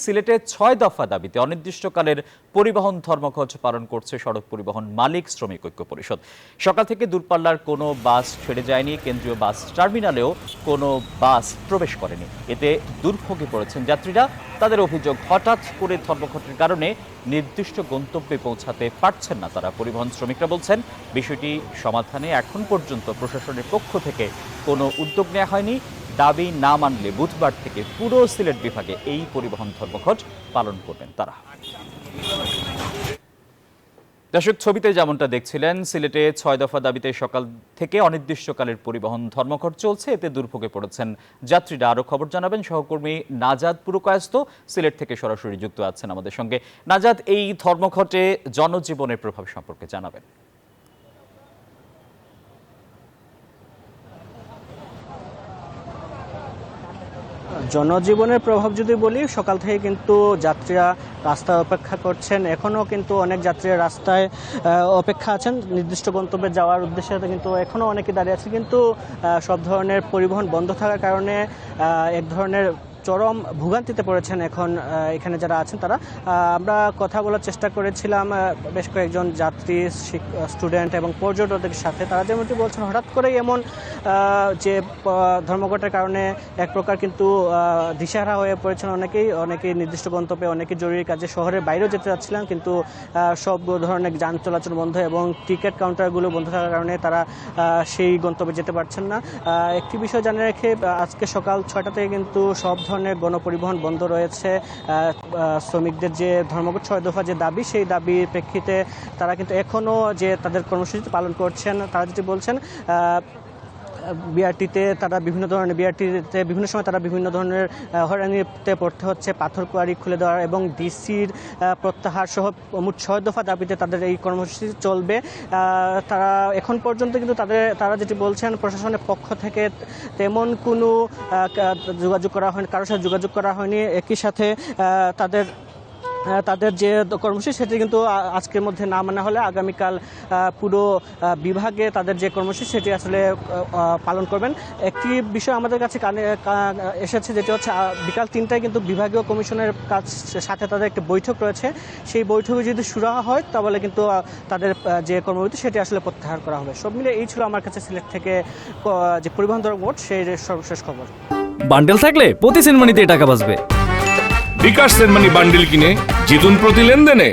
সিলেটে ৬ দফা দাবিতে অনির্দিষ্টকালের পরিবহন ধর্মঘট পালন করছে সড়ক পরিবহন মালিক শ্রমিক ঐক্য পরিষদ। সকাল থেকে দূরপাল্লার কোনো বাস ছেড়ে যায়নি, কেন্দ্রীয় বাস টার্মিনালেও কোনো বাস প্রবেশ করেনি। এতে দুর্ভোগে পড়েছেন যাত্রীরা। তাদের অভিযোগ, হঠাৎ করে ধর্মঘটের কারণে নির্দিষ্ট গন্তব্যে পৌঁছাতে পারছেন না তারা। পরিবহন শ্রমিকরা বলছেন, বিষয়টি সমাধানে এখন পর্যন্ত প্রশাসনের পক্ষ থেকে কোনো উদ্যোগ নেওয়া হয়নি। দাবি না মানলে বুধবার থেকে পুরো সিলেট বিভাগে এই পরিবহন ধর্মঘট পালন করবেন তারা। দর্শক, ছবিতে যেমনটা দেখছিলেন, সিলেটে ৬ দফা দাবিতে সকাল থেকে অনির্দিষ্টকালের পরিবহন ধর্মঘট চলছে। এতে দুর্ভোগে পড়েছেন যাত্রীরা। আরো খবর জানাবেন সহকর্মী নাজাদ পুরকায়স্ত, সিলেট থেকে সরাসরি যুক্ত আছেন আমাদের সঙ্গে। নাজাদ, এই ধর্মঘটে জনজীবনের প্রভাব সম্পর্কে জানাবেন। জনজীবনের প্রভাব যদি বলি, সকাল থেকে কিন্তু যাত্রীরা রাস্তায় অপেক্ষা করছেন। এখনও কিন্তু অনেক যাত্রীরা রাস্তায় অপেক্ষা আছেন নির্দিষ্ট গন্তব্যে যাওয়ার উদ্দেশ্যে, কিন্তু এখনও অনেকে দাঁড়িয়ে আছে। কিন্তু সব ধরনের পরিবহন বন্ধ থাকার কারণে এক ধরনের চরম ভোগান্তিতে পড়েছেন এখন এখানে যারা আছেন তারা। আমরা কথা বলার চেষ্টা করেছিলাম বেশ কয়েকজন যাত্রী, স্টুডেন্ট এবং পর্যটকদের সাথে। তারা যেমনটি বলছেন, হঠাৎ করেই এমন যে ধর্মঘটের কারণে এক প্রকার কিন্তু দিশেহারা হয়ে পড়েছেন অনেকেই নির্দিষ্ট গন্তব্যে, অনেকে জরুরি কাজে শহরের বাইরেও যেতে চাচ্ছিলেন, কিন্তু সব ধরনের যান চলাচল বন্ধ এবং টিকিট কাউন্টারগুলো বন্ধ থাকার কারণে তারা সেই গন্তব্যে যেতে পারছেন না। একটি বিষয় জানিয়ে রেখে, আজকে সকাল ৬টা থেকে কিন্তু সব ধরনের গণপরিবহন বন্ধ রয়েছে। শ্রমিকদের যে ধর্মঘট ৬ দফা যে দাবি, সেই দাবির প্রেক্ষিতে তারা কিন্তু এখনও যে তাদের কর্মসূচি পালন করছেন। তারা যেটি বলছেন, বিআরটিতে তারা বিভিন্ন সময় তারা বিভিন্ন ধরনের হয়রানিতে পড়তে হচ্ছে। পাথরকুয়ারি খুলে দেওয়ার এবং ডিসির প্রত্যাহার সহ মোট ৬ দফা দাবিতে তাদের এই কর্মসূচি চলবে। তারা এখন পর্যন্ত কিন্তু তারা যেটি বলছেন, প্রশাসনের পক্ষ থেকে তেমন কোনো যোগাযোগ করা হয়নি, কারোর সাথে যোগাযোগ করা হয়নি। একই সাথে তাদের যে কর্মসূচি সেটি কিন্তু আজকের মধ্যে না মানা হলে আগামীকাল পুরো বিভাগে তাদের যে কর্মসূচি সেটি আসলে পালন করবেন। একটি বিষয় আমাদের কাছে কানে এসেছে, যেটি হচ্ছে বিকাল ৩টায় কিন্তু বিভাগীয় কমিশনের সাথে তাদের একটি বৈঠক রয়েছে। সেই বৈঠকে যদি শুরু হয় তাহলে কিন্তু তাদের যে কর্মসূচি সেটি আসলে প্রত্যাহার করা হবে। সব মিলে এই ছিল আমার কাছে সিলেট থেকে যে পরিবহন ধর্মঘট সেই সর্বশেষ খবর। বান্ডেল থাকলে প্রতি সেনমানিতে টাকা বাঁচবে। বিকাশ সেনমানি বান্ডেল কিনে জিতুন প্রতি লেনদেনে।